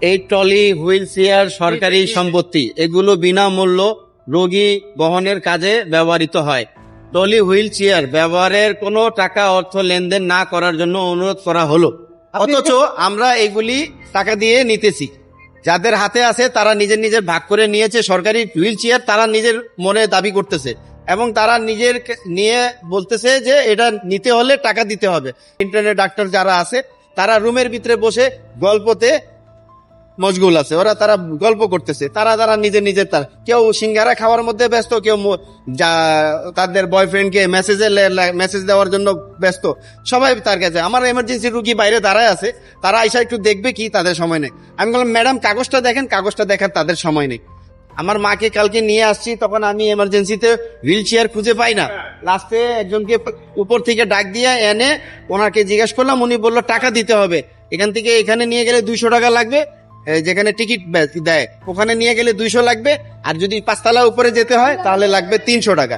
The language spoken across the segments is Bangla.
এই ট্রলি, হুইল চেয়ার সরকারি সম্পত্তি, এগুলো বিনামূল্য রোগী বহনের কাজে ব্যবহৃত হয়। ট্রলি, হুইল চেয়ার ব্যবহারের কোনো টাকা অর্থ লেনদেন না করার জন্য অনুরোধ করা হলো, অথচ আমরা এগুলি টাকা দিয়ে নিতেছি। যাদের হাতে আছে তারা নিজের নিজের ভাগ করে নিয়েছে। সরকারি হুইল চেয়ার তারা নিজের মনে দাবি করতেছে এবং তারা নিজের নিয়ে বলতেছে যে এটা নিতে হলে টাকা দিতে হবে। ইন্টারনেট ডাক্তার যারা আছে তারা রুমের ভিতরে বসে গল্পতে মশগুল আছে, তারা গল্প করতেছে, তারা নিজের কেউ সিঙ্গারা খাওয়ার মধ্যে ব্যস্ত, কেউ তাদের বয়ফ্রেন্ডকে মেসেজ দেওয়ার জন্য ব্যস্ত, সবাই তার কাছে। আমার এমার্জেন্সি রুগী বাইরে দাঁড়ায় আছে, তারা আইসা একটু দেখবে কি, তাদের সময় নেই। আমি বললাম ম্যাডাম কাগজটা দেখেন, কাগজটা দেখার তাদের সময় নেই। আমার মাকে কালকে নিয়ে আসছি, তখন আমি এমার্জেন্সিতে হুইল চেয়ার খুঁজে পাই না। লাস্টে একজনকে উপর থেকে ডাক দিয়ে এনে ওনাকে জিজ্ঞেস করলাম, উনি বললো টাকা দিতে হবে, এখান থেকে এখানে নিয়ে গেলে 200 টাকা লাগবে, যেখানে টিকিট দেয় ওখানে নিয়ে গেলে 200 লাগবে, আর যদি 5 তলা উপরে যেতে হয় তাহলে লাগবে 300 টাকা।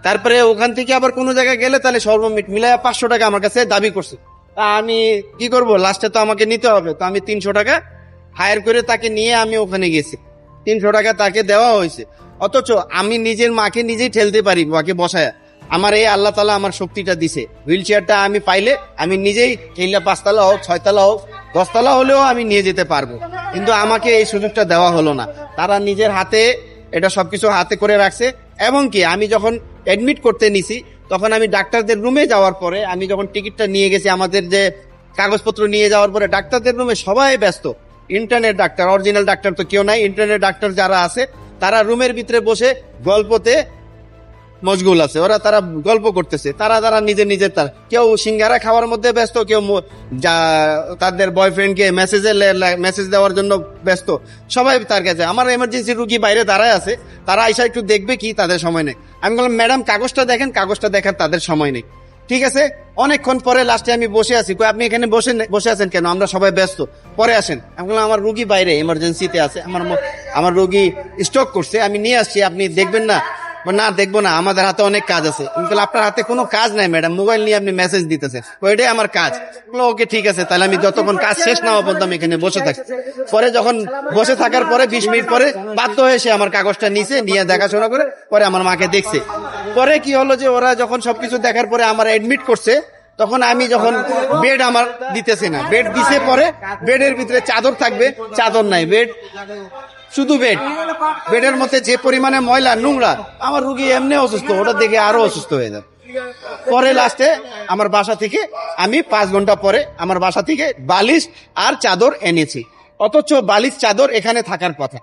তারপরে ওখান থেকে আবার কোনো জায়গায় গেলে তাহলে সর্বমিট মিলায় 500 টাকা আমার কাছে দাবি করছে। তা আমি কি করব, লাস্টে তো আমাকে নিতে হবে, তো আমি 300 টাকা হায়ার করে তাকে নিয়ে আমি ওখানে গেছি। 300 টাকা তাকে দেওয়া হয়েছে, অথচ আমি নিজের মাকে নিজেই ঠেলতে পারি মাকে বসায়। আমার এই আল্লাহ তাআলা আমার শক্তিটা দিছে। হুইল চেয়ারটা আমি পাইলে আমি নিজেই ঠেলা 5 তলা হোক, 6 তলা হোক, 10 তলা হলেও আমি নিয়ে যেতে পারবো, কিন্তু আমাকে এই সুযোগটা দেওয়া হলো না। তারা নিজের হাতে এটা সবকিছু হাতে করে রাখছে। এবং কি আমি যখন অ্যাডমিট করতে নিছি, তখন আমি ডাক্তারদের রুমে যাওয়ার পরে, আমি যখন টিকিটটা নিয়ে গেছি, আমাদের যে কাগজপত্র নিয়ে যাওয়ার পরে ডাক্তারদের রুমে সবাই ব্যস্ত। ইন্টারনেট ডাক্তার, অরিজিনাল ডাক্তার তো কেউ নাই। ইন্টারনেট ডাক্তার যারা আছে তারা রুমের ভিতরে বসে গল্পতে মশগুল আছে, তারা গল্প করতেছে, তারা নিজের কেউ সিঙ্গারা খাওয়ার মধ্যে ব্যস্ত, কেউ তাদের বয়ফ্রেন্ডকে মেসেজ দেওয়ার জন্য ব্যস্ত, সবাই তার কাছে। আমার এমার্জেন্সি রুগী বাইরে দাঁড়ায় আছে, তারা আইসা একটু দেখবে কি, তাদের সময় নেই। আমি বললাম ম্যাডাম কাগজটা দেখেন, কাগজটা দেখার তাদের সময় নেই। ঠিক আছে, অনেকক্ষণ পরে লাস্টে আমি বসে আছি, আপনি এখানে বসে আছেন কেন, আমরা সবাই ব্যস্ত, পরে আসেন। আমি বললাম আমার রুগী বাইরে এমার্জেন্সিতে আছে, আমার রুগী স্ট্রোক করছে, আমি নিয়ে আসছি, আপনি দেখবেন না? না দেখবো না, আমাদের হাতে অনেক কাজ আছে। আপনার হাতে কোনো কাজ নাই ম্যাডাম, মোবাইল নিয়ে আপনি মেসেজ দিতেছেন, ওইটাই আমার কাজ। ওকে ঠিক আছে, তাহলে আমি যতক্ষণ কাজ শেষ না হওয়া পর্যন্ত আমি এখানে বসে থাকি। পরে যখন বসে থাকার পরে 20 মিনিট পরে বাধ্য হয়ে সে আমার কাগজটা নিয়ে দেখাশোনা করে পরে আমার মাকে দেখছে। পরে কি হলো যে ওরা যখন সবকিছু দেখার পরে আমার এডমিট করছে, তখন আমি যখন বেড আমার দিতেছে না, বেড দিছে পরে বেডের ভিতরে চাদর থাকবে, চাদর নাই, বেড শুধু বেডের মধ্যে যে পরিমাণে ময়লা নোংরা, আমার রুগী এমনি অসুস্থ, ওটা দেখে আরো অসুস্থ হয়ে যাবে। পরে লাস্টে আমার বাসা থেকে আমি 5 ঘন্টা পরে আমার বাসা থেকে বালিশ আর চাদর এনেছি, অথচ বালিশ চাদর এখানে থাকার কথা।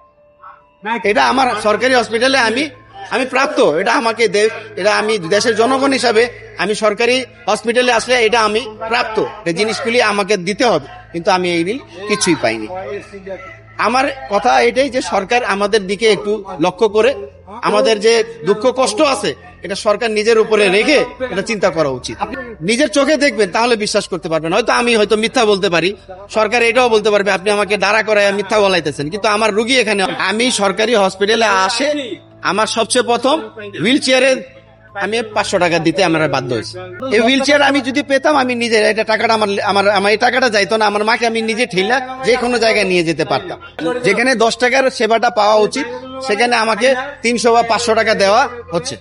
এটা আমার সরকারি হসপিটালে আমি প্রাপ্ত, এটা আমাকে এটা আমি দেশের জনগণ হিসাবে আমি সরকারি হসপিটালে আসলে এটা আমি প্রাপ্ত, এই জিনিসগুলি আমাকে দিতে হবে, কিন্তু আমি এই কিছুই পাইনি। আমার কথা এটাই যে সরকার আমাদের দিকে একটু লক্ষ্য করে, আমাদের যে দুঃখ কষ্ট আছে এটা সরকার নিজের উপরে রেখে এটা চিন্তা করা উচিত। নিজের চোখে দেখবেন, তাহলে বিশ্বাস করতে পারবেন। আমি হয়তো মিথ্যা বলতে পারি, সরকার এটাও বলতে পারবে আপনি আমাকে দাঁড়া করায় মিথ্যা বলাইতেছেন, কিন্তু আমার রুগী এখানে। আমি সরকারি হসপিটালে আসে আমার সবচেয়ে প্রথম হুইল চেয়ারে আমি 500 টাকা দিতে আমরা বাধ্য হয়েছি। এই হুইল চেয়ার আমি যদি পেতাম, আমি নিজে এটা টাকাটা আমার এই টাকাটা যাইতো না, আমার মাকে আমি নিজে ঠেলা যে কোনো জায়গায় নিয়ে যেতে পারতাম। যেখানে 10 টাকার সেবাটা পাওয়া উচিত সেখানে আমাকে 300 বা 500 টাকা দেওয়া হচ্ছে।